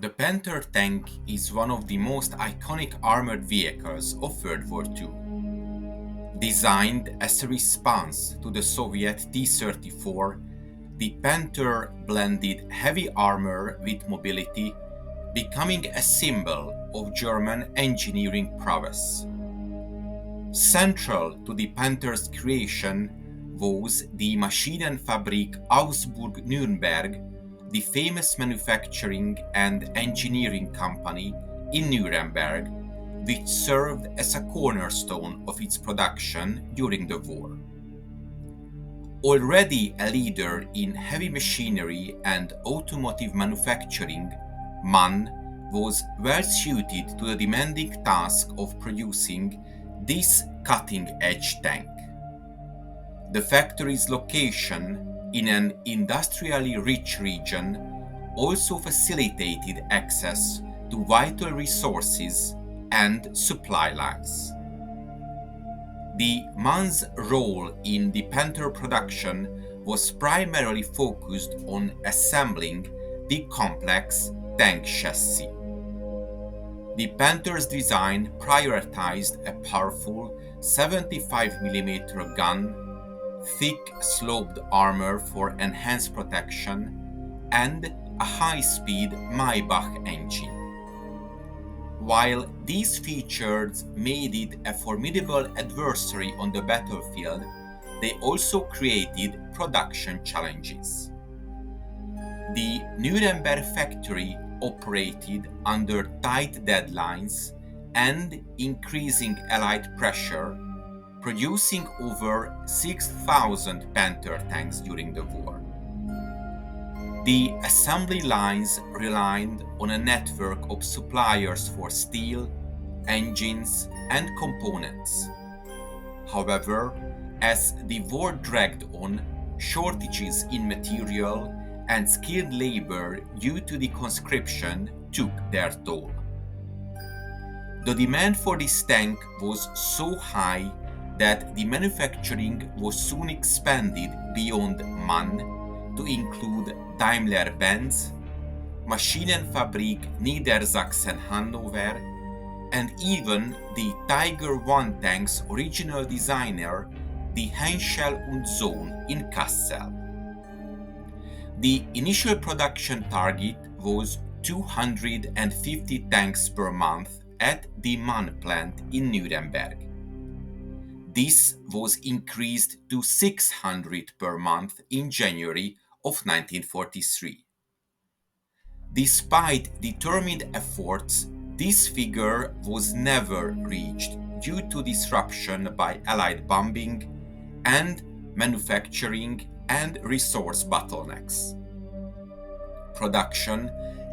The Panther tank is one of the most iconic armored vehicles of World War II. Designed as a response to the Soviet T-34, the Panther blended heavy armor with mobility, becoming a symbol of German engineering prowess. Central to the Panther's creation was the Maschinenfabrik Augsburg-Nuremberg, the famous manufacturing and engineering company in Nuremberg, which served as a cornerstone of its production during the war. Already a leader in heavy machinery and automotive manufacturing, MAN was well suited to the demanding task of producing this cutting-edge tank. The factory's location in an industrially rich region also facilitated access to vital resources and supply lines. The MAN's role in the Panther production was primarily focused on assembling the complex tank chassis. The Panther's design prioritized a powerful 75mm gun, thick sloped armor for enhanced protection, and a high-speed Maybach engine. While these features made it a formidable adversary on the battlefield, they also created production challenges. The Nuremberg factory operated under tight deadlines and increasing Allied pressure, producing over 6,000 Panther tanks during the war. The assembly lines relied on a network of suppliers for steel, engines, and components. However, as the war dragged on, shortages in material and skilled labor due to the conscription took their toll. The demand for this tank was so high that the manufacturing was soon expanded beyond MAN to include Daimler-Benz, Maschinenfabrik Niedersachsen-Hannover, and even the Tiger I tank's original designer, the Henschel und Sohn in Kassel. The initial production target was 250 tanks per month at the MAN plant in Nuremberg. This was increased to 600 per month in January of 1943. Despite determined efforts, this figure was never reached due to disruption by Allied bombing and manufacturing and resource bottlenecks. Production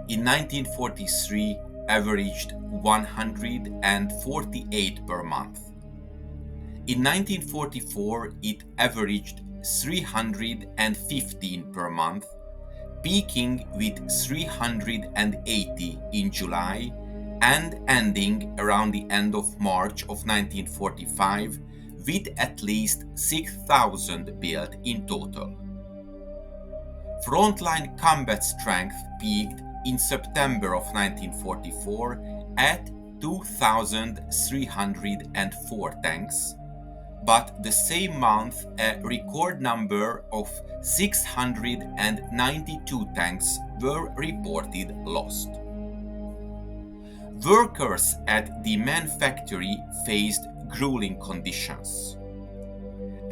in 1943 averaged 148 per month. In 1944, it averaged 315 per month, peaking with 380 in July and ending around the end of March of 1945 with at least 6,000 built in total. Frontline combat strength peaked in September of 1944 at 2,304 tanks, but the same month a record number of 692 tanks were reported lost. Workers at the MAN factory faced grueling conditions.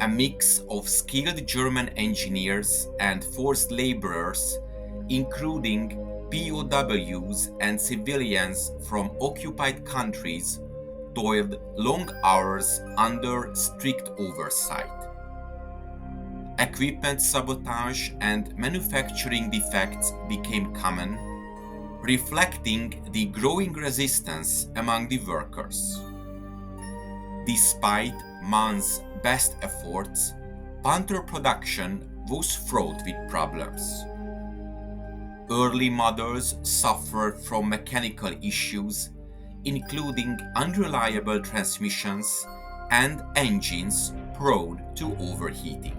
A mix of skilled German engineers and forced laborers, including POWs and civilians from occupied countries, toiled long hours under strict oversight. Equipment sabotage and manufacturing defects became common, reflecting the growing resistance among the workers. Despite MAN's best efforts, Panther production was fraught with problems. Early models suffered from mechanical issues, including unreliable transmissions and engines prone to overheating.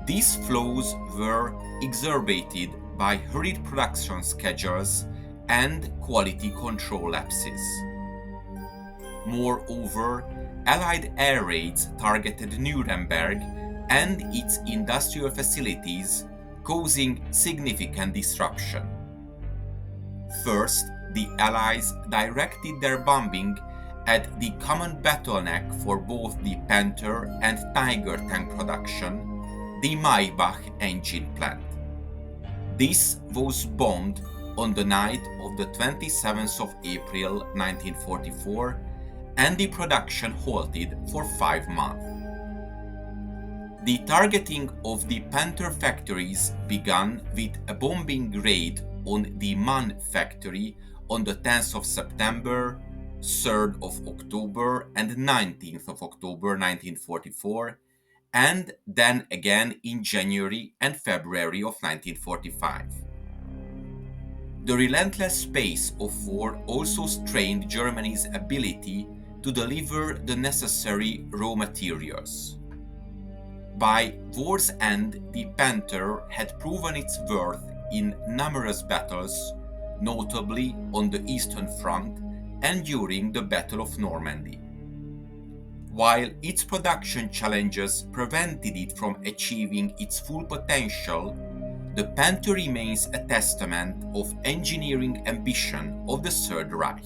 These flaws were exacerbated by hurried production schedules and quality control lapses. Moreover, Allied air raids targeted Nuremberg and its industrial facilities, causing significant disruption. First, the Allies directed their bombing at the common bottleneck for both the Panther and Tiger tank production, the Maybach engine plant. This was bombed on the night of the 27th of April 1944, and the production halted for 5 months. The targeting of the Panther factories began with a bombing raid on the MAN factory on the 10th of September, 3rd of October and 19th of October 1944, and then again in January and February of 1945. The relentless pace of war also strained Germany's ability to deliver the necessary raw materials. By war's end, the Panther had proven its worth in numerous battles, notably on the Eastern Front and during the Battle of Normandy. While its production challenges prevented it from achieving its full potential, the Panther remains a testament of engineering ambition of the Third Reich.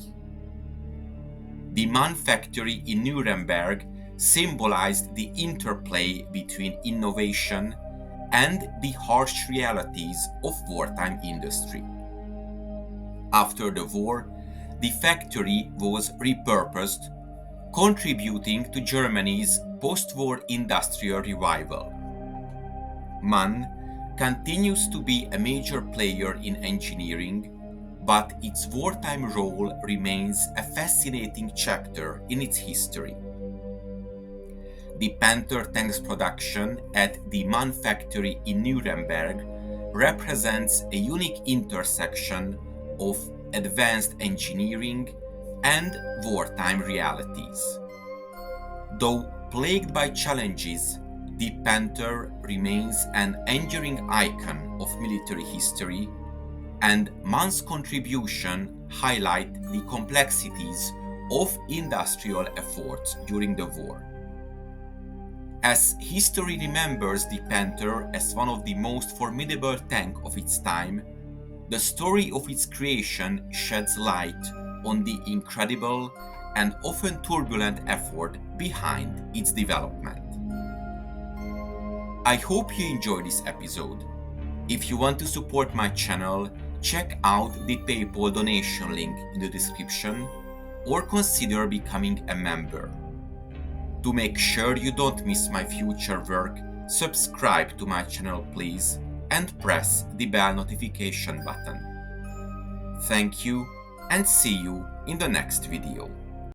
The MAN factory in Nuremberg symbolized the interplay between innovation and the harsh realities of wartime industry. After the war, the factory was repurposed, contributing to Germany's post-war industrial revival. MAN continues to be a major player in engineering, but its wartime role remains a fascinating chapter in its history. The Panther tanks production at the MAN factory in Nuremberg represents a unique intersection of advanced engineering and wartime realities. Though plagued by challenges, the Panther remains an enduring icon of military history, and MAN's contribution highlight the complexities of industrial efforts during the war. As history remembers the Panther as one of the most formidable tanks of its time, the story of its creation sheds light on the incredible and often turbulent effort behind its development. I hope you enjoyed this episode. If you want to support my channel, check out the PayPal donation link in the description or consider becoming a member. To make sure you don't miss my future work, subscribe to my channel please and press the bell notification button. Thank you and see you in the next video.